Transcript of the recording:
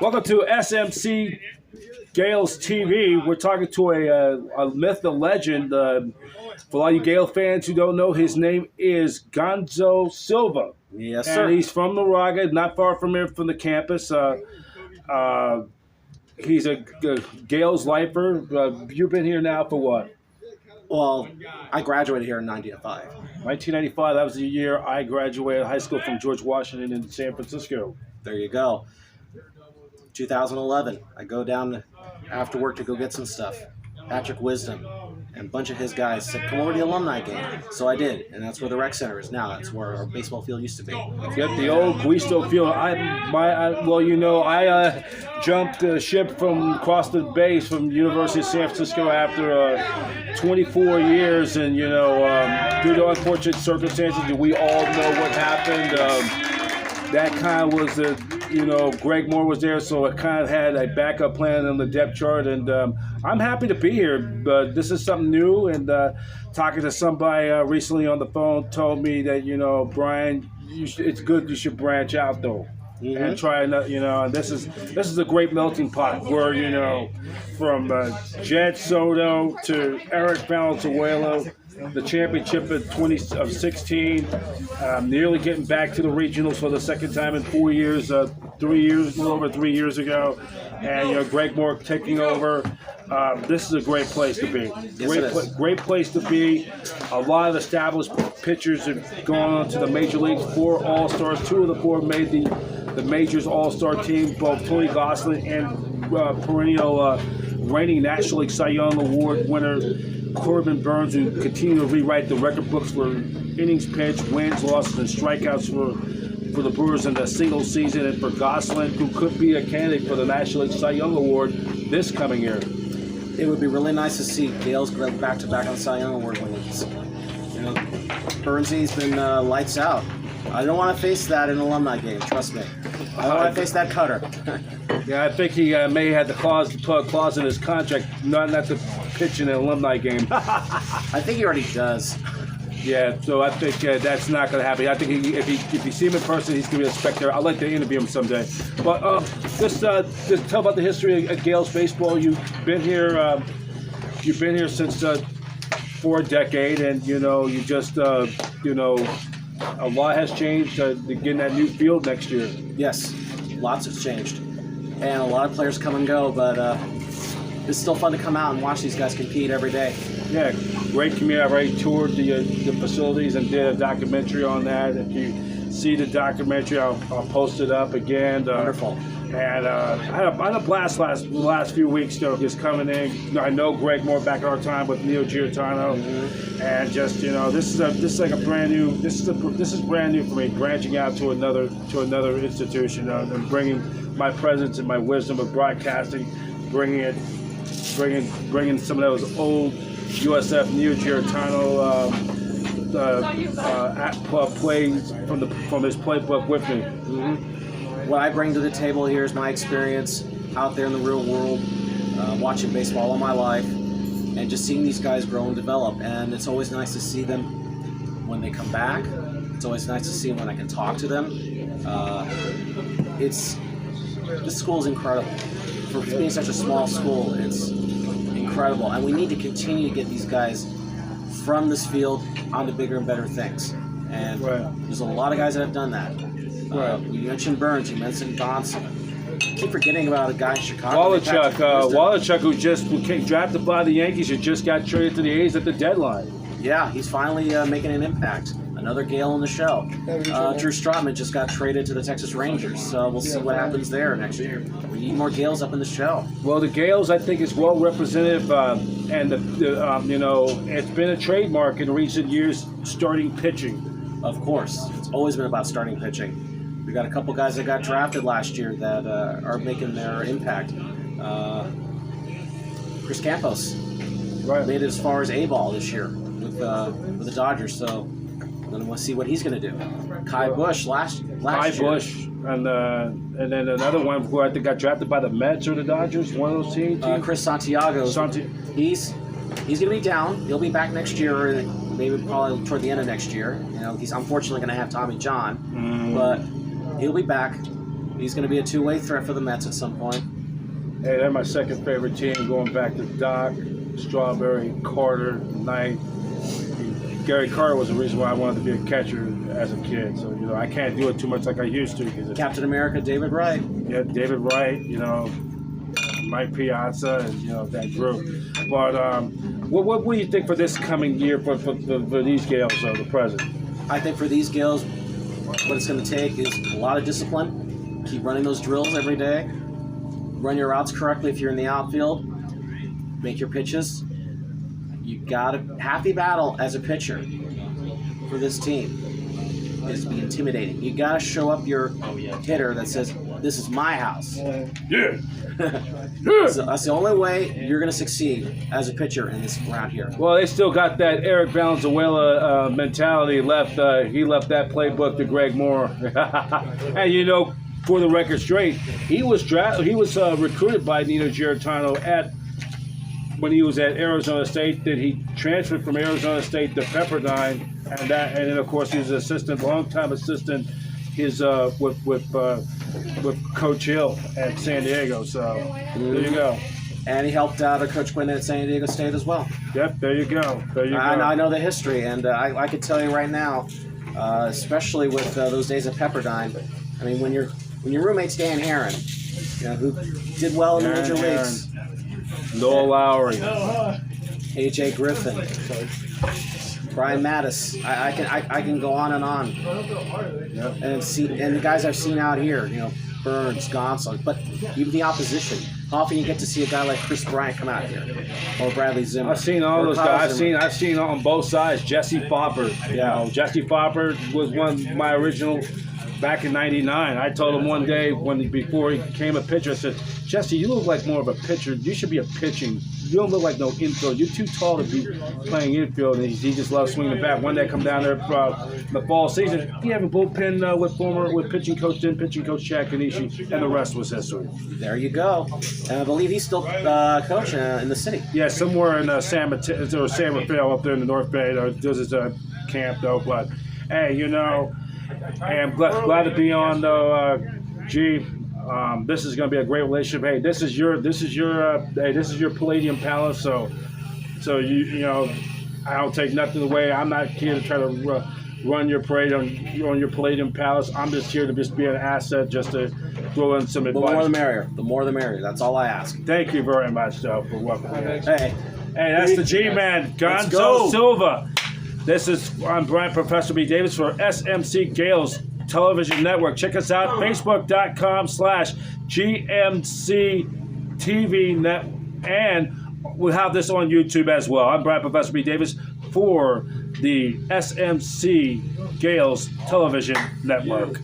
Welcome to SMC-GAELS-TV. We're talking to a myth, a legend. For a lot of you Gale fans who don't know, his name is Gonzo Silva. Yes, sir. And he's from Moraga, not far from here from the campus. He's a Gales lifer. You've been here now for what? Well, I graduated here in 1995. 1995, that was the year I graduated high school from George Washington in San Francisco. There you go. 2011, I go down after work to go get some stuff. Patrick Wisdom and a bunch of his guys said, come over to the alumni game. So I did, and that's where the rec center is now. That's where our baseball field used to be. Yep, the old Guisto field. I jumped ship from across the base from University of San Francisco after 24 years, and due to unfortunate circumstances, we all know what happened. That kind of was Greg Moore was there, so it kind of had a backup plan on the depth chart, and I'm happy to be here. But this is something new, and talking to somebody recently on the phone told me that, Brian, it's good you should branch out though. Mm-hmm. And try and this is a great melting pot where from Jed Soto to Eric Valenzuela, the championship of 2016, nearly getting back to the regionals for the second time in 4 years, a little over 3 years ago, and Greg Moore taking over. This is a great place to be. Great place to be. A lot of established pitchers have gone on to the major leagues. 4 All-Stars. 2 of the 4 made the Majors All-Star team. Both Tony Gosselin and perennial reigning National League Cy Young Award winner Corbin Burns, who continue to rewrite the record books for innings pitched, wins, losses, and strikeouts for the Brewers in the single season, and for Gosselin, who could be a candidate for the National League Cy Young Award this coming year. It would be really nice to see Gales go back-to-back on Cy Young Award winners. Burnsy's been lights out. I don't want to face that in an alumni game, trust me. I don't want to face that cutter. Yeah, I think he may have to put a clause in his contract not to pitch in an alumni game. I think he already does. Yeah, so I think that's not going to happen. I think if you see him in person, he's going to be a spectator. I'd like to interview him someday. But just tell about the history of Gaels Baseball. You've been here since for a decade, and you just a lot has changed. Getting that new field next year. Yes, lots has changed, and a lot of players come and go, but it's still fun to come out and watch these guys compete every day. Yeah, great community. I already toured the facilities and did a documentary on that. If you see the documentary, I'll post it up again. Wonderful. And I had a blast last few weeks, just coming in. I know Greg Moore back at our time with Neil Giartano, and just this is like a brand new. This is brand new for me. Branching out to another institution and bringing my presence and my wisdom of broadcasting, bringing some of those old USF Neil Giartano plays from his playbook with me. Mm-hmm. What I bring to the table here is my experience out there in the real world, watching baseball all my life, and just seeing these guys grow and develop. And it's always nice to see them when they come back. It's always nice to see them when I can talk to them. This school is incredible. For being such a small school, it's incredible. And we need to continue to get these guys from this field onto bigger and better things. And there's a lot of guys that have done that. You mentioned Burns, you mentioned Gonzo. Keep forgetting about a guy in Chicago. Wallachuk, who just came drafted by the Yankees, who just got traded to the A's at the deadline. Yeah, he's finally making an impact. Another Gale in the show. Drew Strotman just got traded to the Texas Rangers, so we'll see what happens there next year. We need more Gales up in the show. Well, the Gales, I think, is well representative, and it's been a trademark in recent years, starting pitching. Of course, it's always been about starting pitching. We got a couple guys that got drafted last year that are making their impact. Chris Campos made it as far as A-ball this year with the Dodgers, so then we'll see what he's going to do. Kai Bush last year. Bush, and then another one who I think got drafted by the Mets or the Dodgers, one of those teams. Chris Santiago. He's going to be down. He'll be back next year, maybe probably toward the end of next year. He's unfortunately going to have Tommy John, but he'll be back. He's going to be a two-way threat for the Mets at some point. Hey, they're my second favorite team, going back to Doc, Strawberry, Carter, Knight. Gary Carter was the reason why I wanted to be a catcher as a kid. So, you know, I can't do it too much like I used to. Captain America, David Wright. Yeah, David Wright, you know, Mike Piazza, and, you know, that group. But what do you think for this coming year for these Gaels, the present? I think for these Gaels, what it's going to take is a lot of discipline. Keep running those drills every day. Run your routes correctly if you're in the outfield. Make your pitches. You got to half the battle as a pitcher for this team is to be intimidating. You got to show up your hitter that says, "This is my house." Yeah. So that's the only way you're going to succeed as a pitcher in this round here. Well, they still got that Eric Valenzuela mentality left. He left that playbook to Greg Moore. And, you know, for the record straight, he was recruited by Nino Giarratano when he was at Arizona State. Then he transferred from Arizona State to Pepperdine, and then of course he was an longtime assistant, with Coach Hill at San Diego. So there you go. And he helped out Coach Quinn at San Diego State as well. Yep, there you go. I know the history, and I could tell you right now, especially with those days at Pepperdine. I mean, when your roommate's Dan Heron, you know, who did well in the major leagues. Noel Lowry, A.J. Griffin, Brian Mattis. I can go on and on. Yep. And the guys I've seen out here, you know, Burns, Gonzo, but even the opposition. How often you get to see a guy like Chris Bryant come out here, or Bradley Zimmer? I've seen all those guys. I've seen on both sides. Jesse Fopper. You know, Jesse Fopper was one of my original. Back in '99, I told him one day before he became a pitcher, I said, "Jesse, you look like more of a pitcher. You should be a pitching. You don't look like no infield. You're too tall to be playing infield." And he just loves swinging the bat. One day I come down there for the fall season. He had a bullpen with pitching coach Jack Kanishi, and the rest was history. There you go. And I believe he's still coaching in the city. Yeah, somewhere in San Rafael up there in the North Bay. Does his camp though. But hey, you know. Hey, I'm glad to be on though, G. This is going to be a great relationship. Hey, this is your Palladium Palace. So you know, I don't take nothing away. I'm not here to try to run your parade on your Palladium Palace. I'm just here to just be an asset, just to throw in some advice. The more the merrier. The more the merrier. That's all I ask. Thank you very much, though, for welcoming me. Hey, that's the G-Man, Gonzo Silva. I'm Brian Professor B. Davis for SMC Gaels Television Network. Check us out, Facebook.com/GMC-TV Net, and we'll have this on YouTube as well. I'm Brian Professor B. Davis for the SMC Gaels Television Network.